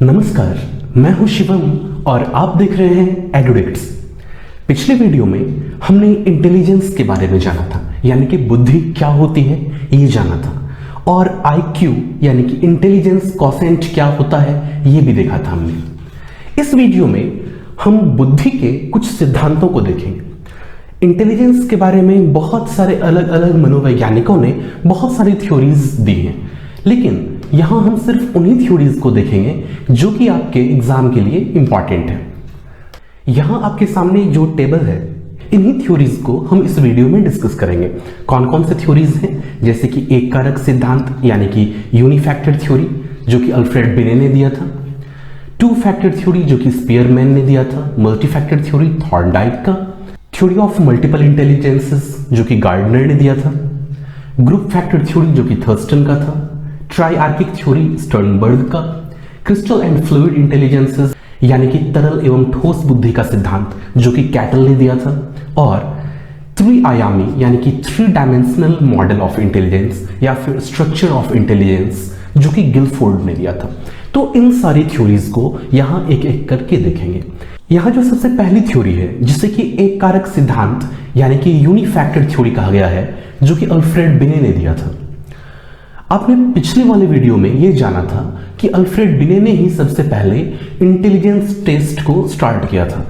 नमस्कार, मैं हूं शिवम और आप देख रहे हैं एडुडिक्ट्स। पिछले वीडियो में हमने इंटेलिजेंस के बारे में जाना था, यानी कि बुद्धि क्या होती है ये जाना था, और आईक्यू यानी कि इंटेलिजेंस कोसेंट क्या होता है ये भी देखा था हमने। इस वीडियो में हम बुद्धि के कुछ सिद्धांतों को देखेंगे। इंटेलिजेंस के बारे में बहुत सारे अलग अलग मनोवैज्ञानिकों ने बहुत सारी थ्योरीज दी हैं, लेकिन यहां हम सिर्फ उन्हीं थ्योरीज को देखेंगे जो कि आपके एग्जाम के लिए इंपॉर्टेंट है। यहां आपके सामने जो टेबल है, इन्हीं थ्योरीज को हम इस वीडियो में डिस्कस करेंगे। कौन कौन से थ्योरीज हैं, जैसे कि एक कारक सिद्धांत यानी कि यूनिफैक्टर थ्योरी जो कि अल्फ्रेड बिने ने दिया था, टू फैक्टर थ्योरी जो कि स्पीयरमैन ने दिया था, मल्टी फैक्टर थ्योरी थॉर्नडाइक का, थ्योरी ऑफ मल्टीपल इंटेलिजेंसेस जो कि गार्डनर ने दिया था, ग्रुप फैक्टर थ्योरी जो कि थर्स्टन का था, ट्राइआर्किक थ्योरी स्टर्नबर्ग का, क्रिस्टल एंड फ्लूइड इंटेलिजेंसेस यानी कि तरल एवं ठोस बुद्धि का सिद्धांत जो कि कैटल ने दिया था, और त्रिआयामी यानी कि three dimensional model of intelligence या फिर स्ट्रक्चर ऑफ इंटेलिजेंस जो कि गिलफोर्ड ने दिया था। तो इन सारी थ्योरीज को यहां एक एक करके देखेंगे। यहां जो सबसे पहली थ्योरी है जिसे कि एक कारक सिद्धांत यानी कि यूनिफैक्टर थ्योरी कहा गया है, जो कि अल्फ्रेड बिने ने दिया था। आपने पिछले वाले वीडियो में यह जाना था कि अल्फ्रेड बिने ने ही सबसे पहले इंटेलिजेंस टेस्ट को स्टार्ट किया था।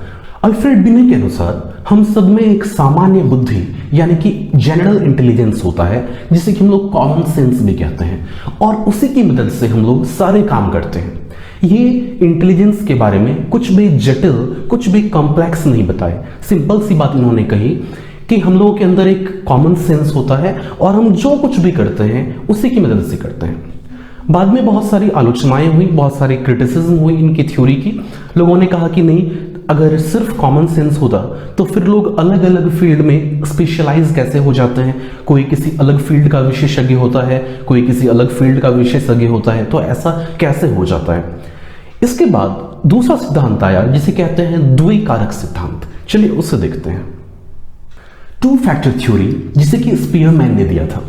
अल्फ्रेड बिने के अनुसार हम सब में एक सामान्य बुद्धि यानी कि जनरल इंटेलिजेंस होता है, जिसे कि हम लोग कॉमन सेंस भी कहते हैं, और उसी की मदद से हम लोग सारे काम करते हैं। ये इंटेलिजेंस के बारे में कुछ भी जटिल, कुछ भी कॉम्प्लेक्स नहीं बताए। सिंपल सी बात इन्होंने कही कि हम लोगों के अंदर एक कॉमन सेंस होता है और हम जो कुछ भी करते हैं उसी की मदद से करते हैं। बाद में बहुत सारी आलोचनाएं हुई, बहुत सारी क्रिटिसिज्म हुई इनकी थ्योरी की। लोगों ने कहा कि नहीं, अगर सिर्फ कॉमन सेंस होता तो फिर लोग अलग अलग फील्ड में स्पेशलाइज कैसे हो जाते हैं। कोई किसी अलग फील्ड का विशेषज्ञ होता है, कोई किसी अलग फील्ड का विशेषज्ञ होता है, तो ऐसा कैसे हो जाता है। इसके बाद दूसरा सिद्धांत आया जिसे कहते हैं द्विकारक सिद्धांत। चलिए उसे देखते हैं। टू फैक्टर थ्योरी जिसे कि स्पीयरमैन ने दिया था।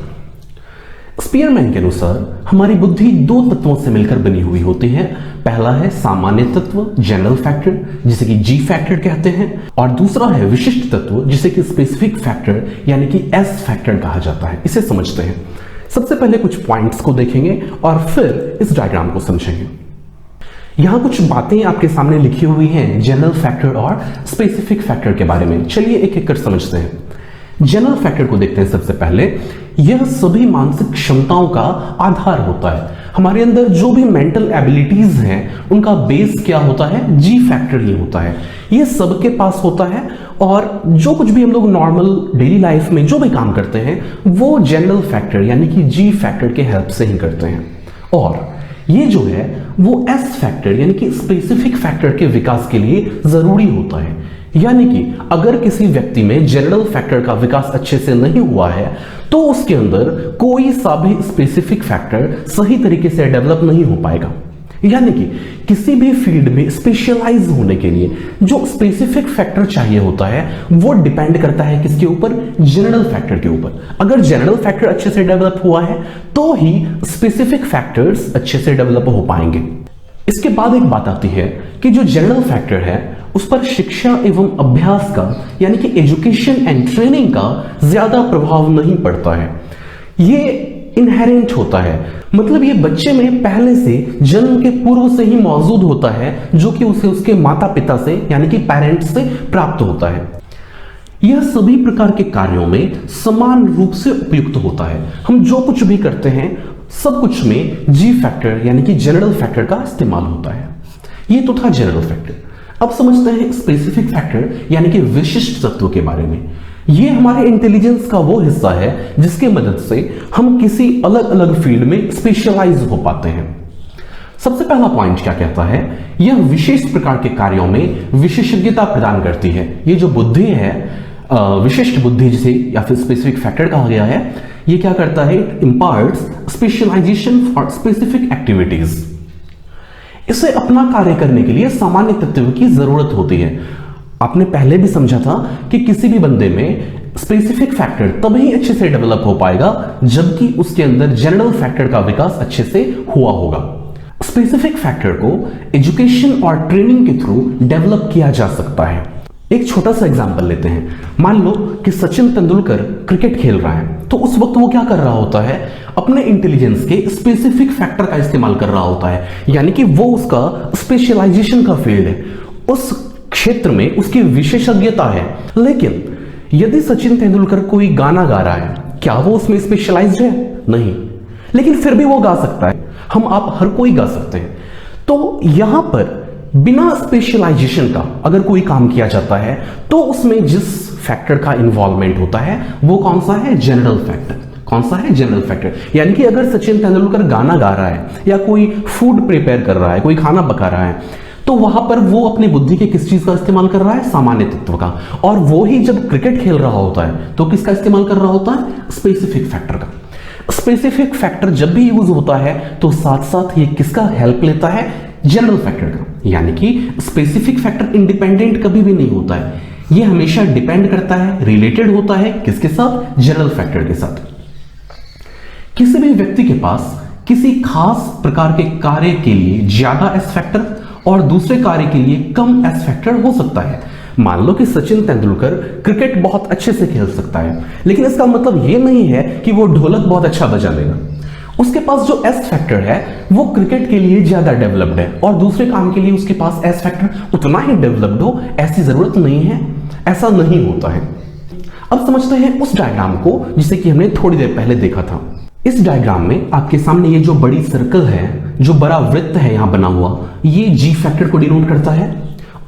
स्पीयरमैन के अनुसार हमारी बुद्धि दो तत्वों से मिलकर बनी हुई होती है। पहला है सामान्य तत्व जनरल फैक्टर जिसे कि जी फैक्टर कहते हैं, और दूसरा है विशिष्ट तत्व जिसे कि स्पेसिफिक फैक्टर यानी कि एस फैक्टर कहा जाता है। इसे समझते हैं। सबसे पहले कुछ पॉइंट्स को देखेंगे और फिर इस डायग्राम को समझेंगे। यहां कुछ बातें आपके सामने लिखी हुई हैं जनरल फैक्टर और स्पेसिफिक फैक्टर के बारे में। चलिए एक एक कर समझते हैं। जनरल फैक्टर को देखते हैं। सबसे पहले, यह सभी मानसिक क्षमताओं का आधार होता है। हमारे अंदर जो भी मेंटल एबिलिटीज हैं उनका बेस क्या होता है, जी फैक्टर ही होता है। यह सबके पास होता है, और जो कुछ भी हम लोग नॉर्मल डेली लाइफ में जो भी काम करते हैं वो जनरल फैक्टर यानी कि जी फैक्टर के हेल्प से ही करते हैं। और ये जो है वो एस फैक्टर यानी कि स्पेसिफिक फैक्टर के विकास के लिए जरूरी होता है। यानी कि अगर किसी व्यक्ति में जनरल फैक्टर का विकास अच्छे से नहीं हुआ है तो उसके अंदर कोई सा भी स्पेसिफिक फैक्टर सही तरीके से डेवलप नहीं हो पाएगा। यानी कि किसी भी फील्ड में स्पेशलाइज होने के लिए जो स्पेसिफिक फैक्टर चाहिए होता है वो डिपेंड करता है किसके ऊपर, जनरल फैक्टर के ऊपर। अगर जनरल फैक्टर अच्छे से डेवलप हुआ है तो ही स्पेसिफिक फैक्टर्स अच्छे से डेवलप हो पाएंगे। इसके बाद एक बात आती है कि जो जनरल फैक्टर है उस पर शिक्षा एवं अभ्यास का यानी कि एजुकेशन एंड ट्रेनिंग का ज्यादा प्रभाव नहीं पड़ता है। ये इनहेरेंट होता है, मतलब ये बच्चे में पहले से जन्म के पूर्व से ही मौजूद होता है, जो कि उसे उसके माता पिता से यानी कि पेरेंट्स से प्राप्त होता है। यह सभी प्रकार के कार्यों में समान रूप से उपयुक्त होता है। हम जो कुछ भी करते हैं सब कुछ में जी फैक्टर यानी कि जनरल फैक्टर का इस्तेमाल होता है। ये तो था जनरल फैक्टर। अब समझते हैं स्पेसिफिक फैक्टर यानी कि विशिष्ट तत्व के बारे में। ये हमारे इंटेलिजेंस का वो हिस्सा है जिसके मदद से हम किसी अलग अलग फील्ड में स्पेशलाइज हो पाते हैं। सबसे पहला पॉइंट क्या कहता है, यह विशेष प्रकार के कार्यों में विशेषज्ञता प्रदान करती है। ये जो बुद्धि है, विशिष्ट बुद्धि जिसे या फिर स्पेसिफिक फैक्टर कहा गया है, ये क्या करता है, it imparts specialization for specific activities. इसे अपना कार्य करने के लिए सामान्य तत्व की जरूरत होती है। आपने पहले भी समझा था कि किसी भी बंदे में स्पेसिफिक फैक्टर तभी अच्छे से डेवलप हो पाएगा जबकि उसके अंदर जनरल फैक्टर का विकास अच्छे से हुआ होगा। स्पेसिफिक फैक्टर को एजुकेशन और ट्रेनिंग के थ्रू डेवलप किया जा सकता है। एक छोटा सा एग्जांपल लेते हैं। मान लो कि सचिन तेंदुलकर क्रिकेट खेल रहा है, तो उस वक्त वो क्या कर रहा होता है, अपने इंटेलिजेंस के स्पेसिफिक फैक्टर का इस्तेमाल कर रहा होता है, यानी कि वो उसका स्पेशलाइजेशन का फील्ड है, उस क्षेत्र में उसकी विशेषज्ञता है। लेकिन यदि सचिन तेंदुलकर कोई गाना गा रहा है, क्या वो उसमें स्पेशलाइज्ड है? नहीं, लेकिन फिर भी वो गा सकता है। हम आप हर कोई गा सकते हैं। तो यहां पर बिना स्पेशलाइजेशन का अगर कोई काम किया जाता है तो उसमें जिस फैक्टर का इन्वॉल्वमेंट होता है वो कौन सा है? General factor. कौन सा है? General factor. यानी कि अगर सचिन तेंदुलकर गाना गा रहा है या कोई फूड प्रिपेयर कर रहा है, कोई खाना पका रहा है, तो वहां पर वो अपनी बुद्धि के किस चीज का इस्तेमाल कर रहा है? सामान्य तत्व का। और वो ही जब क्रिकेट खेल रहा होता है तो किसका इस्तेमाल कर रहा होता है? स्पेसिफिक फैक्टर का। स्पेसिफिक फैक्टर जब भी यूज होता है तो साथ साथ ये किसका हेल्प लेता है? जनरल फैक्टर का। यानी कि स्पेसिफिक फैक्टर इंडिपेंडेंट कभी भी नहीं होता है, ये हमेशा डिपेंड करता है, रिलेटेड होता है किसके साथ? जनरल फैक्टर के साथ। किसी भी व्यक्ति के पास किसी खास प्रकार के कार्य के लिए ज्यादा एस फैक्टर और दूसरे कार्य के लिए कम एस फैक्टर हो सकता है। मान लो कि सचिन तेंदुलकर क्रिकेट बहुत अच्छे से खेल सकता है, लेकिन इसका मतलब यह नहीं है कि वो ढोलक बहुत अच्छा बजा लेगा। उसके पास जो एस फैक्टर है वो क्रिकेट के लिए ज्यादा डेवलप्ड है और दूसरे काम के लिए उसके पास एस फैक्टर उतना ही डेवलप्ड हो, ऐसी जरूरत नहीं है, ऐसा नहीं होता है। अब समझते हैं उस डायग्राम को जिसे कि हमने थोड़ी देर पहले देखा था। इस डायग्राम में आपके सामने ये जो बड़ी सर्कल है, जो बड़ा वृत्त है यहां बना हुआ, ये जी फैक्टर को डिनोट करता है।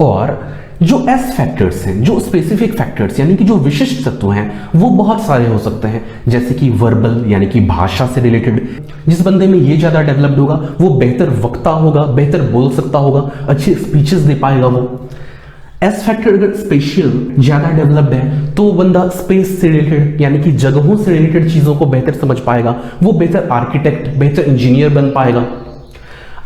और जो एस फैक्टर्स हैं, जो स्पेसिफिक फैक्टर्स यानी कि जो विशिष्ट तत्व हैं, वो बहुत सारे हो सकते हैं। जैसे कि वर्बल यानी कि भाषा से रिलेटेड, जिस बंदे में ये ज्यादा डेवलप्ड होगा वो बेहतर वक्ता होगा, बेहतर बोल सकता होगा, अच्छी स्पीचेस दे पाएगा वो। एस फैक्टर अगर स्पेशियल ज्यादा डेवलप्ड है तो बंदा स्पेस से रिलेटेड यानी कि जगहों से रिलेटेड चीजों को बेहतर समझ पाएगा, वो बेहतर आर्किटेक्ट, बेहतर इंजीनियर बन पाएगा।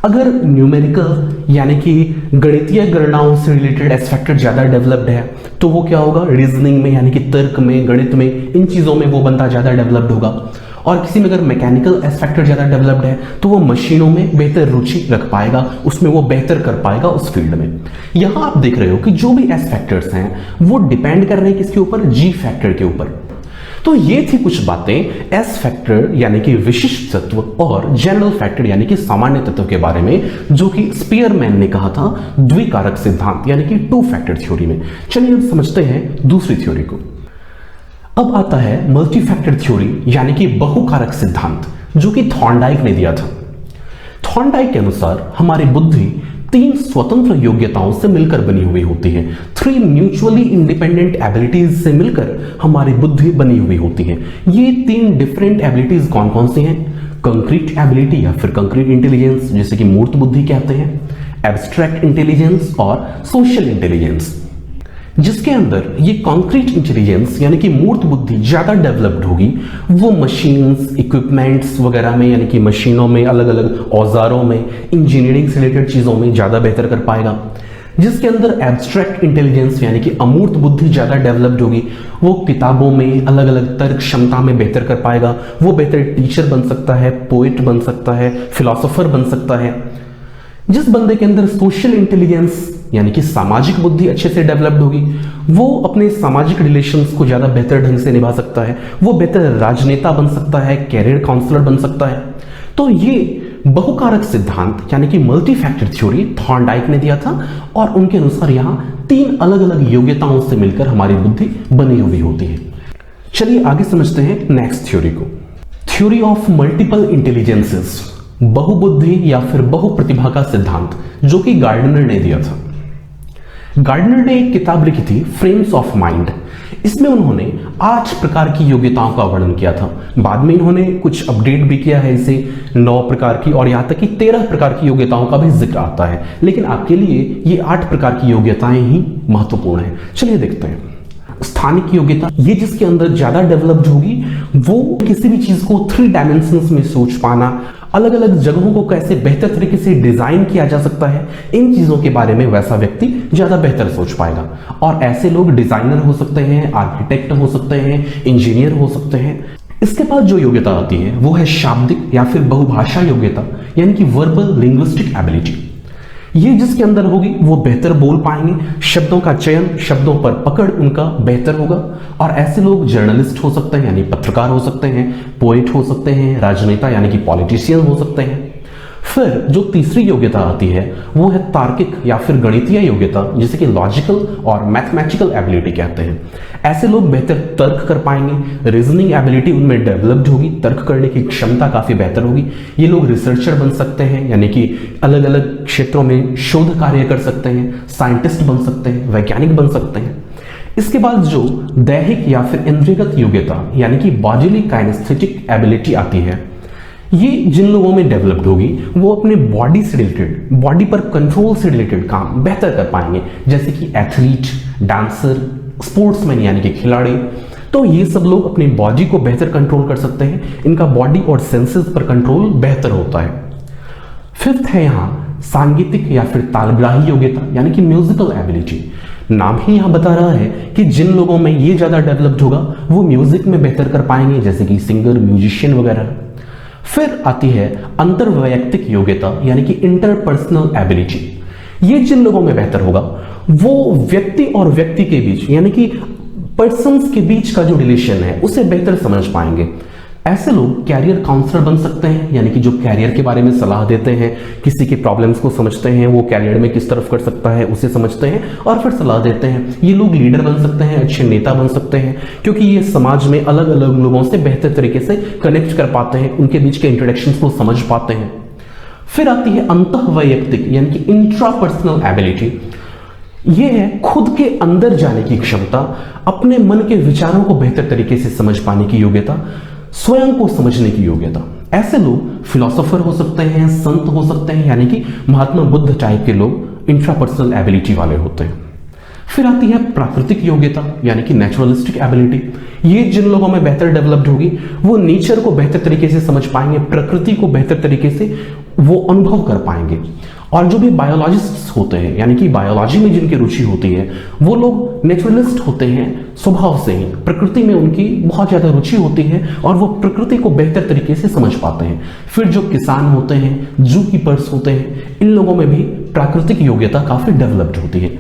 अगर न्यूमेरिकल यानी कि गणितीय गणनाओं से रिलेटेड एस फैक्टर ज्यादा डेवलप्ड है तो वो क्या होगा? रीजनिंग में यानी कि तर्क में, गणित में, इन चीजों में वो बंदा ज्यादा डेवलप्ड होगा। और किसी में अगर मैकेनिकल एस फैक्टर ज्यादा डेवलप्ड है तो वो मशीनों में बेहतर रुचि रख पाएगा, उसमें वो बेहतर कर पाएगा उस फील्ड में। यहां आप देख रहे हो कि जो भी एस फैक्टर्स हैं वो डिपेंड कर रहे हैं किसके ऊपर? जी फैक्टर के ऊपर। तो ये थी कुछ बातें एस फैक्टर यानी कि विशिष्ट तत्व और जनरल फैक्टर यानी कि सामान्य तत्व के बारे में, जो कि स्पीयरमैन ने कहा था द्विकारक सिद्धांत यानी कि टू फैक्टर थ्योरी में। चलिए अब समझते हैं दूसरी थ्योरी को। अब आता है मल्टी फैक्टर थ्योरी यानी कि बहुकारक सिद्धांत, जो कि थॉर्नडाइक ने दिया था। थॉर्नडाइक के अनुसार हमारी बुद्धि 3 स्वतंत्र योग्यताओं से मिलकर बनी हुई होती है। 3 म्यूचुअली इंडिपेंडेंट एबिलिटीज से मिलकर हमारी बुद्धि बनी हुई होती है। ये 3 डिफरेंट एबिलिटीज कौन कौन सी हैं? कंक्रीट एबिलिटी या फिर कंक्रीट इंटेलिजेंस, जिसे कि मूर्त बुद्धि कहते हैं, एब्स्ट्रैक्ट इंटेलिजेंस और सोशल इंटेलिजेंस। जिसके अंदर ये कॉन्क्रीट इंटेलिजेंस यानी कि मूर्त बुद्धि ज्यादा डेवलप्ड होगी, वो मशीन्स, इक्विपमेंट्स वगैरह में यानी कि मशीनों में, अलग अलग औजारों में, इंजीनियरिंग से रिलेटेड चीजों में ज्यादा बेहतर कर पाएगा। जिसके अंदर एब्स्ट्रैक्ट इंटेलिजेंस यानी कि अमूर्त बुद्धि ज्यादा डेवलप्ड होगी, वो किताबों में अलग अलग तर्क क्षमता में बेहतर कर पाएगा, वो बेहतर टीचर बन सकता है, पोएट बन सकता है, फिलोसोफर बन सकता है। जिस बंदे के अंदर सोशल इंटेलिजेंस यानी कि सामाजिक बुद्धि अच्छे से डेवलप्ड होगी, वो अपने सामाजिक रिलेशंस को ज्यादा बेहतर ढंग से निभा सकता है, वो बेहतर राजनेता बन सकता है, कैरियर काउंसलर बन सकता है। तो ये बहुकारक सिद्धांत यानी कि मल्टी फैक्टर थ्योरी थॉर्नडाइक ने दिया था और उनके अनुसार यहां 3 अलग अलग योग्यताओं से मिलकर हमारी बुद्धि बनी हुई होती है। चलिए आगे समझते हैं नेक्स्ट थ्योरी को। थ्योरी ऑफ मल्टीपल इंटेलिजेंसेस, बहुबुद्धि या फिर बहुप्रतिभा का सिद्धांत, जो कि गार्डनर ने दिया था। गार्डनर ने एक किताब लिखी थी फ्रेम्स ऑफ माइंड। इसमें उन्होंने 8 प्रकार की योग्यताओं का वर्णन किया था। बाद में इन्होंने कुछ अपडेट भी किया है इसे 9 प्रकार की, और यहां तक कि 13 प्रकार की योग्यताओं का भी जिक्र आता है, लेकिन आपके लिए ये 8 प्रकार की योग्यताएं ही महत्वपूर्ण है। चलिए देखते हैं। स्थानिक योग्यता, ये जिसके अंदर ज्यादा डेवलप्ड होगी, वो किसी भी चीज को 3 डायमेंशंस में सोच पाना, अलग अलग जगहों को कैसे बेहतर तरीके से डिजाइन किया जा सकता है, इन चीजों के बारे में वैसा व्यक्ति ज्यादा बेहतर सोच पाएगा। और ऐसे लोग डिजाइनर हो सकते हैं, आर्किटेक्ट हो सकते हैं, इंजीनियर हो सकते हैं। इसके बाद जो योग्यता आती है वो है शाब्दिक या फिर बहुभाषा योग्यता, यानी कि वर्बल लिंग्विस्टिक एबिलिटी। ये जिसके अंदर होगी वो बेहतर बोल पाएंगे, शब्दों का चयन, शब्दों पर पकड़ उनका बेहतर होगा। और ऐसे लोग जर्नलिस्ट हो सकते हैं यानी पत्रकार हो सकते हैं, पोएट हो सकते हैं, राजनेता यानी कि पॉलिटिशियन हो सकते हैं। फिर जो तीसरी योग्यता आती है वो है तार्किक या फिर गणितीय योग्यता, जिसे कि लॉजिकल और मैथमेटिकल एबिलिटी कहते हैं। ऐसे लोग बेहतर तर्क कर पाएंगे, रीजनिंग एबिलिटी उनमें डेवलप्ड होगी, तर्क करने की क्षमता काफी बेहतर होगी। ये लोग रिसर्चर बन सकते हैं यानी कि अलग अलग क्षेत्रों में शोध कार्य कर सकते हैं, साइंटिस्ट बन सकते हैं, वैज्ञानिक बन सकते हैं। इसके बाद जो दैहिक या फिर इंद्रियगत योग्यता यानी कि बॉडीली काइनेस्थेटिक एबिलिटी आती है, ये जिन लोगों में डेवलप्ड होगी वो अपने बॉडी से रिलेटेड, बॉडी पर कंट्रोल से रिलेटेड काम बेहतर कर पाएंगे, जैसे कि एथलीट, डांसर, स्पोर्ट्समैन यानी कि खिलाड़ी। तो ये सब लोग अपनी बॉडी को बेहतर कंट्रोल कर सकते हैं, इनका बॉडी और सेंसेस पर कंट्रोल बेहतर होता है। फिफ्थ है यहाँ सांगीतिक या फिर तालग्राही योग्यता यानी कि म्यूजिकल एबिलिटी। नाम ही यहां बता रहा है कि जिन लोगों में ये ज्यादा डेवलप्ड होगा वो म्यूजिक में बेहतर कर पाएंगे, जैसे कि सिंगर, म्यूजिशियन वगैरह। फिर आती है अंतर्वैयक्तिक योग्यता यानी कि इंटरपर्सनल एबिलिटी। ये जिन लोगों में बेहतर होगा वो व्यक्ति और व्यक्ति के बीच यानी कि पर्सन्स के बीच का जो रिलेशन है उसे बेहतर समझ पाएंगे। ऐसे लोग कैरियर काउंसलर बन सकते हैं यानी कि जो कैरियर के बारे में सलाह देते हैं, किसी के प्रॉब्लम्स को समझते हैं, वो कैरियर में किस तरफ कर सकता है उसे समझते हैं और फिर सलाह देते हैं। ये लोग लीडर बन सकते हैं, अच्छे नेता बन सकते हैं, क्योंकि ये समाज में अलग अलग लोगों से बेहतर तरीके से कनेक्ट कर पाते हैं, उनके बीच के इंटरेक्शंस को समझ पाते हैं। फिर आती है अंतःवैयक्तिक यानी कि इंट्रापर्सनल एबिलिटी। ये है खुद के अंदर जाने की क्षमता, अपने मन के विचारों को बेहतर तरीके से समझ पाने की योग्यता, स्वयं को समझने की योग्यता। ऐसे लोग फिलोसोफर हो सकते हैं, संत हो सकते हैं, यानी कि महात्मा बुद्ध टाइप के लोग इंट्रापर्सनल एबिलिटी वाले होते हैं। फिर आती है प्राकृतिक योग्यता यानी कि नेचुरलिस्टिक एबिलिटी। ये जिन लोगों में बेहतर डेवलप्ड होगी वो नेचर को बेहतर तरीके से समझ पाएंगे, प्रकृति को बेहतर तरीके से वो अनुभव कर पाएंगे। और जो भी बायोलॉजिस्ट होते हैं यानी कि बायोलॉजी में जिनकी रुचि होती है वो लोग नेचुरलिस्ट होते हैं स्वभाव से ही, प्रकृति में उनकी बहुत ज्यादा रुचि होती है और वो प्रकृति को बेहतर तरीके से समझ पाते हैं। फिर जो किसान होते हैं, जू कीपर्स होते हैं, इन लोगों में भी प्राकृतिक योग्यता काफी डेवलप्ड होती है।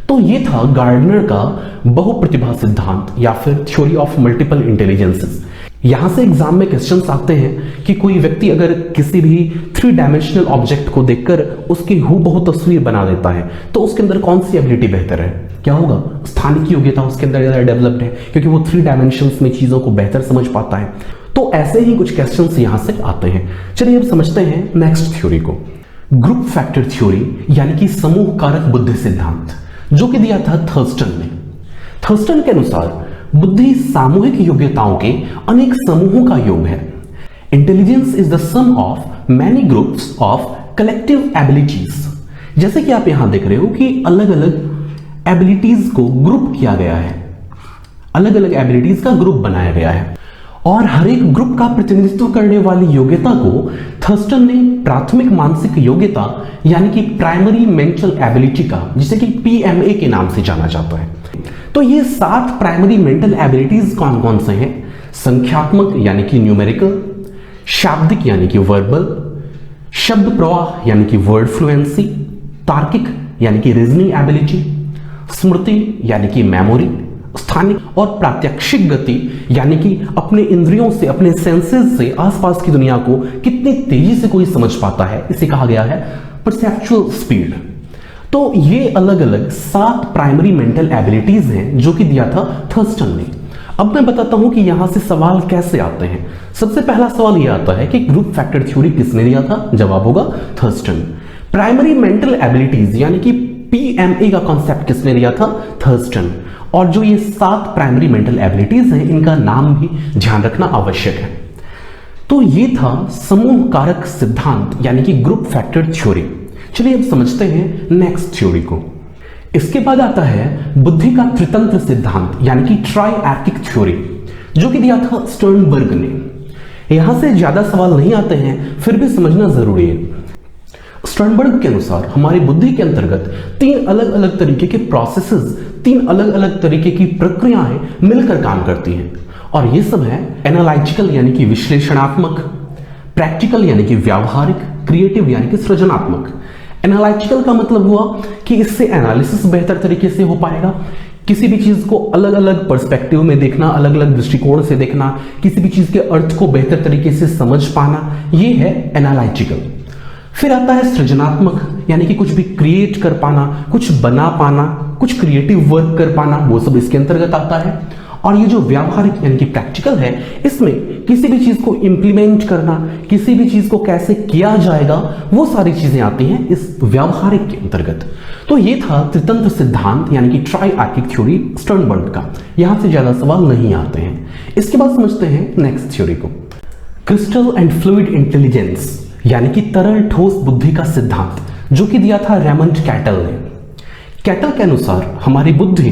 तो ये था गार्डनर का बहुप्रतिभा सिद्धांत या फिर थ्योरी ऑफ मल्टीपल इंटेलिजेंसेस। यहां से एग्जाम में क्वेश्चंस आते हैं कि कोई व्यक्ति अगर किसी भी 3 डायमेंशनल ऑब्जेक्ट को देखकर उसकी हूबहू तस्वीर बना देता है तो उसके अंदर कौन सी एबिलिटी बेहतर है? क्या होगा? स्थानिक योग्यता उसके अंदर ज्यादा डेवलप्ड है, क्योंकि वो 3 डायमेंशंस में चीजों को बेहतर समझ पाता है। तो ऐसे ही कुछ क्वेश्चंस यहां से आते हैं। चलिए अब समझते हैं नेक्स्ट थ्योरी को, ग्रुप फैक्टर थ्योरी यानी कि समूह कारक बुद्धि सिद्धांत, जो कि दिया था थर्स्टन ने। थर्स्टन के अनुसार बुद्धि सामूहिक योग्यताओं के अनेक समूहों का योग है। Intelligence is the sum of many groups of collective abilities. जैसे कि आप यहां देख रहे हो कि अलग अलग एबिलिटीज को ग्रुप किया गया है, अलग अलग एबिलिटीज का ग्रुप बनाया गया है और हर एक ग्रुप का प्रतिनिधित्व करने वाली योग्यता को थर्स्टन ने प्राथमिक मानसिक योग्यता यानी कि प्राइमरी मेंटल एबिलिटी का, जिसे कि पीएमए के नाम से जाना जाता है। तो ये 7 प्राइमरी मेंटल एबिलिटीज कौन कौन से हैं? संख्यात्मक यानी कि न्यूमेरिकल, शाब्दिक यानी कि वर्बल, शब्द प्रवाह यानी कि वर्ड फ्लुएंसी, तार्किक यानी कि रीजनिंग एबिलिटी, स्मृति यानी कि मेमोरी, स्थानिक और प्रात्यक्षिक गति यानी कि अपने इंद्रियों से, अपने सेंसेस से आसपास की दुनिया को कितनी तेजी से कोई समझ पाता है, इसे कहा गया है परसेप्चुअल स्पीड। तो ये अलग अलग 7 प्राइमरी मेंटल एबिलिटीज हैं जो कि दिया था थर्स्टन ने। अब मैं बताता हूं कि यहां से सवाल कैसे आते हैं। सबसे पहला सवाल यह आता है कि ग्रुप फैक्टर थ्योरी किसने दिया था? जवाब होगा थर्स्टन। प्राइमरी मेंटल एबिलिटीज यानी कि पीएमए का कॉन्सेप्ट किसने दिया था? थर्स्टन। और जो ये 7 प्राइमरी मेंटल एबिलिटीज हैं इनका नाम भी ध्यान रखना आवश्यक है। तो ये था समूह कारक सिद्धांत यानी कि ग्रुप फैक्टर थ्योरी। चलिए अब समझते हैं नेक्स्ट थ्योरी को। इसके बाद आता है बुद्धि का त्रितंत्र सिद्धांत यानी कि ट्राइआर्किक थ्योरी, जो कि दिया था स्टर्नबर्ग ने। यहां से ज्यादा सवाल नहीं आते हैं, फिर भी समझना जरूरी है। स्टर्नबर्ग के अनुसार हमारी बुद्धि के अंतर्गत 3 अलग अलग तरीके के प्रोसेसेस, 3 अलग अलग तरीके की प्रक्रियाएं मिलकर काम करती हैं और ये सब है एनालिटिकल यानी कि विश्लेषणात्मक, प्रैक्टिकल यानी कि व्यावहारिक, क्रिएटिव यानी कि सृजनात्मक। एनालिटिकल का मतलब हुआ कि इससे एनालिसिस बेहतर तरीके से हो पाएगा, किसी भी चीज को अलग अलग पर्सपेक्टिव में देखना, अलग अलग दृष्टिकोण से देखना, किसी भी चीज के अर्थ को बेहतर तरीके से समझ पाना, ये है एनालिटिकल। फिर आता है सृजनात्मक यानी कि कुछ भी क्रिएट कर पाना, कुछ बना पाना, कुछ क्रिएटिव वर्क कर पाना, वो सब इसके अंतर्गत आता है। और ये जो व्यावहारिक यानी कि प्रैक्टिकल है, इसमें किसी भी चीज को इंप्लीमेंट करना, किसी भी चीज को कैसे किया जाएगा, वो सारी चीजें आती हैं इस व्यावहारिक के अंतर्गत। तो ये था त्रितंत्र सिद्धांत यानी कि ट्राइआर्किक थ्योरी स्टर्नबर्ग का। यहां से ज्यादा सवाल नहीं आते हैं। इसके बाद समझते हैं नेक्स्ट थ्योरी को, क्रिस्टल एंड फ्लूइड इंटेलिजेंस यानी कि तरल ठोस बुद्धि का सिद्धांत, जो कि दिया था रेमंड कैटल ने। कैटल के अनुसार हमारी बुद्धि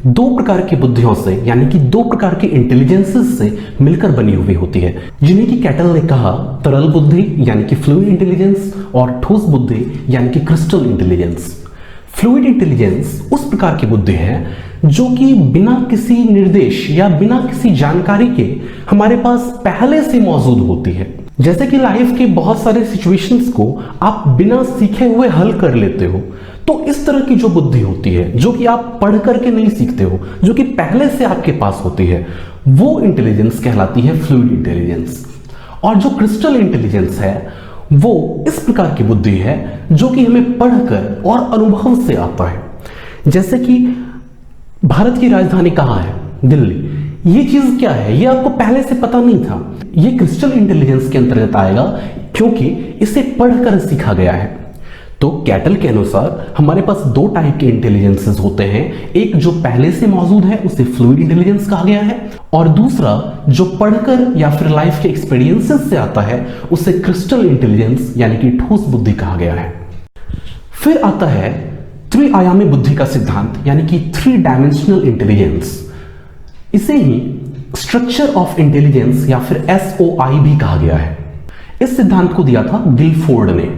दो प्रकार की बुद्धियों से यानी कि दो प्रकार की इंटेलिजेंसेस से मिलकर बनी हुई होती है, जिन्हें कि कैटल ने कहा तरल बुद्धि यानी कि फ्लूइड इंटेलिजेंस और ठोस बुद्धि यानी कि क्रिस्टल इंटेलिजेंस। फ्लूइड इंटेलिजेंस उस प्रकार की बुद्धि है जो कि बिना किसी निर्देश या बिना किसी जानकारी के हमारे पास पहले से मौजूद होती है। जैसे कि लाइफ के बहुत सारे सिचुएशंस को आप बिना सीखे हुए हल कर लेते हो, तो इस तरह की जो बुद्धि होती है, जो कि आप पढ़ करके नहीं सीखते हो, जो कि पहले से आपके पास होती है, वो इंटेलिजेंस कहलाती है फ्लूइड इंटेलिजेंस। और जो क्रिस्टल इंटेलिजेंस है, वो इस प्रकार की बुद्धि है जो कि हमें पढ़कर और अनुभव से आता है। जैसे कि भारत की राजधानी कहाँ है? दिल्ली। ये चीज क्या है, ये आपको पहले से पता नहीं था, ये क्रिस्टल इंटेलिजेंस के अंतर्गत आएगा क्योंकि इसे पढ़कर सीखा गया है। तो कैटल के अनुसार हमारे पास दो टाइप के इंटेलिजेंसेस होते हैं, एक जो पहले से मौजूद है उसे फ्लूइड इंटेलिजेंस कहा गया है, और दूसरा जो पढ़कर या फिर लाइफ के एक्सपीरियंसेस से आता है उसे क्रिस्टल इंटेलिजेंस यानी कि ठोस बुद्धि कहा गया है। फिर आता है त्रिआयामी बुद्धि का सिद्धांत यानी कि 3 डायमेंशनल इंटेलिजेंस। इसे ही स्ट्रक्चर ऑफ इंटेलिजेंस या फिर SOI भी कहा गया है। इस सिद्धांत को दिया था गिलफोर्ड ने।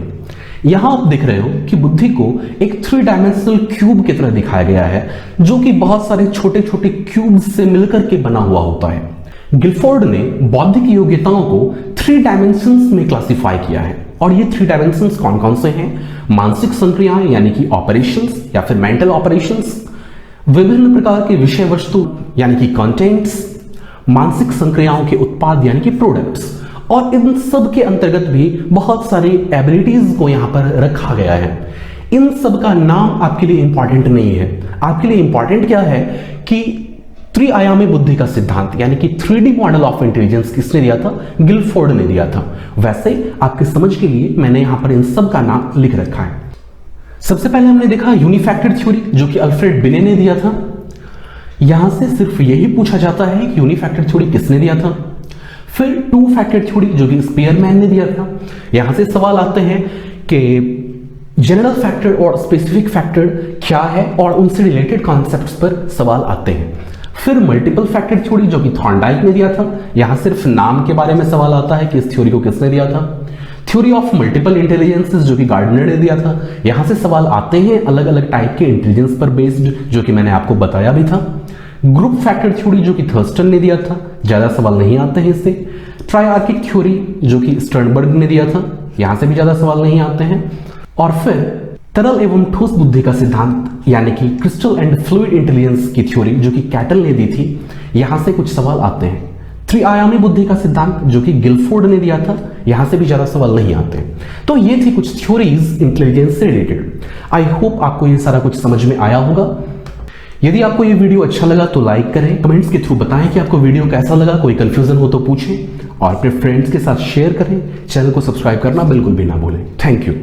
यहां आप देख रहे हो कि बुद्धि को एक 3 डायमेंशनल क्यूब की तरह दिखाया गया है, जो कि बहुत सारे छोटे छोटे क्यूब से मिलकर के बना हुआ होता है। गिलफोर्ड ने बौद्धिक योग्यताओं को 3 डायमेंशंस में क्लासिफाई किया है, और ये 3 डायमेंशंस कौन कौन से हैं? मानसिक संक्रियाएं यानी कि ऑपरेशंस या फिर मेंटल ऑपरेशंस, विभिन्न प्रकार के विषय वस्तु यानी कि कंटेंट्स, मानसिक संक्रियाओं के उत्पाद यानी कि प्रोडक्ट्स, और इन सब के अंतर्गत भी बहुत सारी एबिलिटीज को यहां पर रखा गया है। इन सब का नाम आपके लिए इंपॉर्टेंट नहीं है। आपके लिए इंपॉर्टेंट क्या है कि त्रिआयामी बुद्धि का सिद्धांत यानी कि 3D मॉडल ऑफ इंटेलिजेंस किसने दिया था? गिलफोर्ड ने दिया था। वैसे आपके समझ के लिए मैंने यहां पर इन सब का नाम लिख रखा है। सबसे पहले हमने देखा यूनिफैक्टर थ्योरी, जो कि अल्फ्रेड बिने ने दिया था। यहां से सिर्फ यही पूछा जाता है कि यूनिफैक्टर थ्योरी किसने दिया था। फिर 2 फैक्टर थ्योरी, जो कि स्पीयरमैन ने दिया था। यहां से सवाल आते हैं कि जनरल फैक्टर और स्पेसिफिक फैक्टर क्या है, और उनसे रिलेटेड कॉन्सेप्ट्स पर सवाल आते हैं। फिर मल्टीपल फैक्टर थ्योरी, जो कि थॉर्नडाइक ने दिया था। यहां सिर्फ नाम के बारे में सवाल आता है कि इस थ्योरी को किसने दिया था। थ्योरी ऑफ मल्टीपल इंटेलिजेंसेस, जो कि गार्डनर ने दिया था। यहां से सवाल आते हैं अलग अलग टाइप के इंटेलिजेंस पर बेस्ड, जो कि मैंने आपको बताया भी था। ग्रुप फैक्टर थ्योरी, जो कि थर्स्टन ने दिया था, ज्यादा सवाल नहीं आते हैं इससे। ट्राइआर्किक थ्योरी, जो कि स्टर्नबर्ग ने दिया था, यहां से भी ज्यादा सवाल नहीं आते हैं। और फिर तरल एवं ठोस बुद्धि का सिद्धांत यानी कि क्रिस्टल एंड फ्लूइड इंटेलिजेंस की थ्योरी, जो कि कैटल ने दी थी, यहां से कुछ सवाल आते हैं। त्रिआयामी बुद्धि का सिद्धांत, जो कि गिलफोर्ड ने दिया था, यहां से भी ज्यादा सवाल नहीं आते। तो ये थी कुछ थ्योरीज इंटेलिजेंस से रिलेटेड। आई होप आपको ये सारा कुछ समझ में आया होगा। यदि आपको ये वीडियो अच्छा लगा तो लाइक करें, कमेंट्स के थ्रू बताएं कि आपको वीडियो कैसा लगा, कोई कंफ्यूजन हो तो पूछें, और अपने फ्रेंड्स के साथ शेयर करें। चैनल को सब्सक्राइब करना बिल्कुल भी ना भूलें। Thank you.